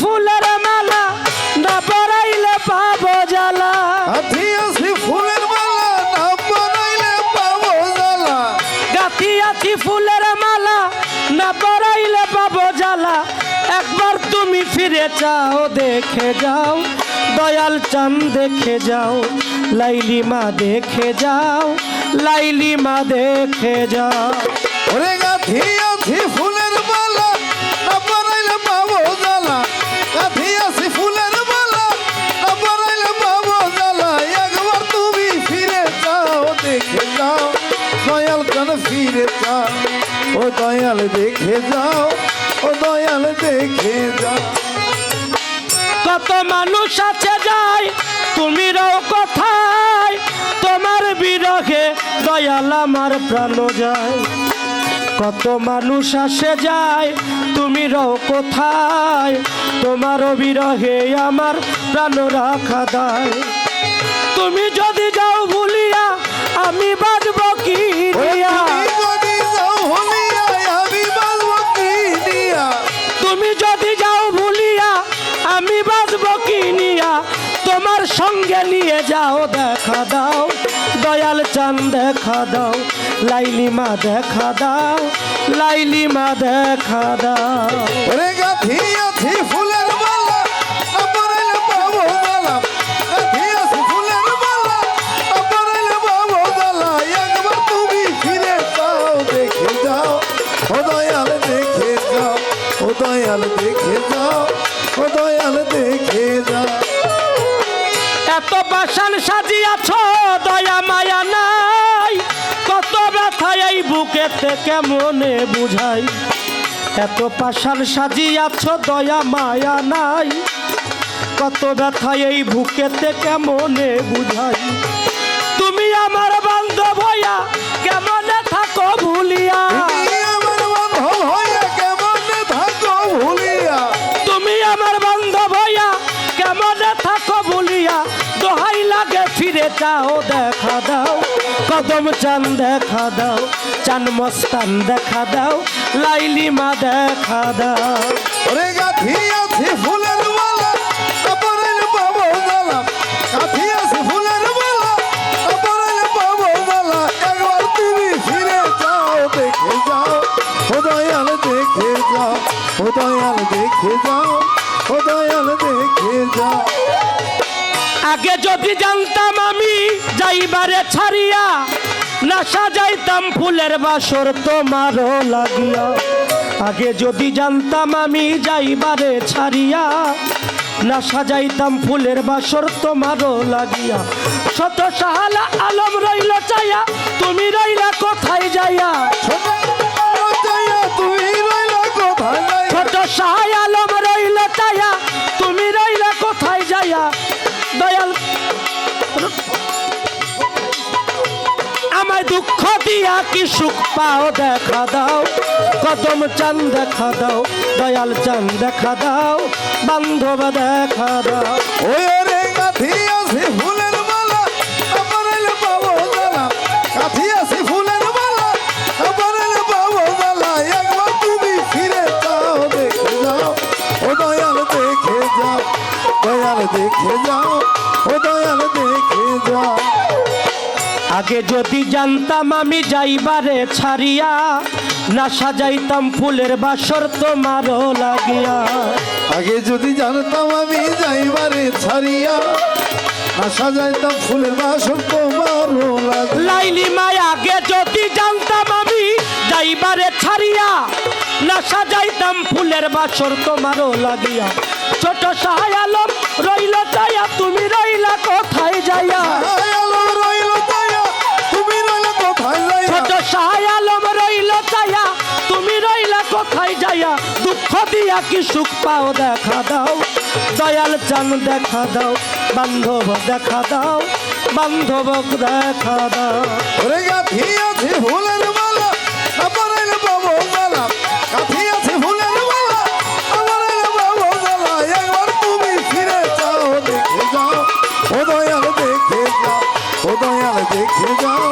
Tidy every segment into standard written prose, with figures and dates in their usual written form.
ফুলের মালা না পরাইলে পাবো জ্বালা গাঁথি আছি ফুলের মালা না পরাইলে পাবো জ্বালা গাঁথি আছি ফুলের মালা না পরাইলে পাবো জ্বালা একবার তুমি ফিরে চাও দেখে যাও দয়াল চাঁদ দেখে যাও লাইলি মা দেখে যাও লাইলি মা দেখে যাও ওরে গাঁথি আছি ফুলের মালা না পরাইলে পাবো জ্বালা গাঁথি আছি ফুলের মালা না পরাইলে পাবো জ্বালা একবার তুমি ফিরে যাও দেখে যাও দয়াল কেন ফিরে যাও ও দয়াল দেখে যাও ও দয়াল দেখে যাও কত মানুষ আছে যায় তুমি রও কোথায় তোমার বিরহে দয়াল আমার প্রাণ যায় কত মানুষ আসে যায় তুমি রও কোথায় তোমার বিরহে আমার প্রাণ রাখা দায় তুমি যদি যাও ভুলিয়া আমি বাঁচব কি দিয়া তুমি যদি যাও ভুলিয়া আমি বাঁচব কি নিয়া তোমার সঙ্গে নিয়ে যাও দেখা দাও দয়াল চাঁদ দেখা দাও লাইলি মা দেখা দাও লাইলি মা দেখা দাও ওরে গাঁথি আছি ফুলের মালা না পরাইলে পাবো জ্বালা গাঁথি আছি ফুলের মালা না পরাইলে পাবো জ্বালা একবার তুমি ফিরে যাও দেখে যাও ও দয়াল দেখে যাও ও দয়াল দেখে যাও ও দয়াল দেখে যাও এত পাষাণ সাজিয়াছ দয়া মায়া নাই কত ব্যথা এই বুকেতে কেমনে বুঝাই এত পাষাণ সাজিয়াছ দয়া মায়া নাই কত ব্যথা এই বুকেতে কেমনে বুঝাই তুমি আমার বান্ধব হইয়া কেমনে থাকো ভুলিয়া তুমি আমার বান্ধব হইয়া কেমনে থাকো ভুলিয়া তুমি আমার বান্ধব হইয়া কেমনে থাকো ভুলিয়া দোহাই লাগে ফিরে যাও দেখা দাও কদম চাঁদ দেখা দাও চান মস্তান দেখা দাও লাইলি মা দেখা দাও ওরে গাঁথি আছি ফুলের মালা না পরাইলে পাবো জ্বালা গাঁথি আছি ফুলের মালা না পরাইলে পাবো জ্বালা একবার তুমি ফিরে যাও দেখে যাও ও দয়াল দেখে যাও ও দয়াল দেখে যাও ও দয়াল দেখে যাও আগে যদি জানতাম আমি যাইবারে ছাড়িয়া না সাজাইতাম ফুলের বাসর তোমারও লাগিয়া আগে যদি জানতাম আমি যাইবারে ছাড়িয়া না সাজাইতাম ফুলের বাসর তোমারও লাগিয়া শত সাহালা আলম রইল চাইয়া তুমি রইলা কোথায় যাইয়া তুমি রইলা কোথায় যাইয়া ছোট সাহায় আলম রইল চাইয়া তুমি রইলা কোথায় যাইয়া দয়াল আমায় দুঃখ দিয়া কি সুখ পাও দেখা দাও কদম চাঁদ দেখা দাও দয়াল চাঁদ দেখা দাও বান্ধব দেখা দাও ওই রে গাঁথি আছি ফুলের মালা না পরাইলে পাবো জ্বালা গাঁথি আছি ফুলের মালা না পরাইলে পাবো জ্বালা একবার তুমি ফিরে যাও দেখে যাও ও দয়াল দেখে যাও দয়াল দেখে যাও ও দয়াল দেখে যাও আগে যদি জানতাম আমি যাইবারে ছাড়িয়া না সাজাইতাম ফুলের বাসর তোমারও লাগিয়া আগে যদি জানতাম আমি যাইবারে ছাড়িয়া না সাজাইতাম ফুলের বাসর তোমারও লাগে লাইলি মাই আগে যদি জানতাম আমি যাইবারে ছাড়িয়া না সাজাইতাম ফুলের বাসর তোমারও লাগিয়া ছোট সাহায় আলম রইল চাইয়া তুমি রইলা কোথায় যাইয়া ছোট সাহায় আলম রইল চাইয়া তুমি রইলা কোথায় যাইয়া দুঃখ দিয়া কি সুখ পাও দেখা দাও দয়াল চাঁদ দেখা দাও বান্ধব দেখা দাও বান্ধব দেখা দাও ওরে গাঁথি আছি ফুলের মালা না পরাইলে পাবো জ্বালা গাঁথি আছি ফুলের মালা না পরাইলে পাবো জ্বালা একবার তুমি ফিরে যাও দেখে যাও ও দয়াল দেখে যাও ও দয়াল দেখে যাও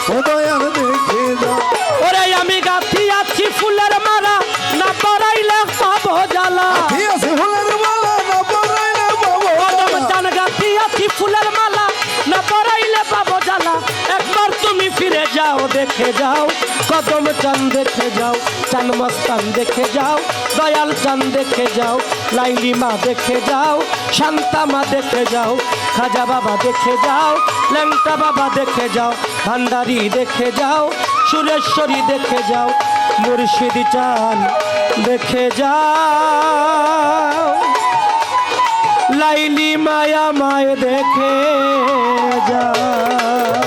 ও দয়াল দেখে যাও ওরে আমি গাঁথি আছি ফুলের মালা না পরাইলে পাবো জ্বালা গাঁথি আছি ফুলের মালা ফুলের মালা না পরাইলে পাবো জ্বালা একবার তুমি ফিরে যাও দেখে যাও কদম চান দেখে যাও চান মস্তান দেখে যাও দয়াল চান দেখে যাও লাইলি মা দেখে যাও শান্তা মা দেখে যাও খাজা বাবা দেখে যাও ল্যাংটা বাবা দেখে যাও ভান্ডারি দেখে যাও সুরেশ্বরী দেখে যাও মুর্শিদ চান দেখে যাও লাইলি মায়া মায় দেখে যাও।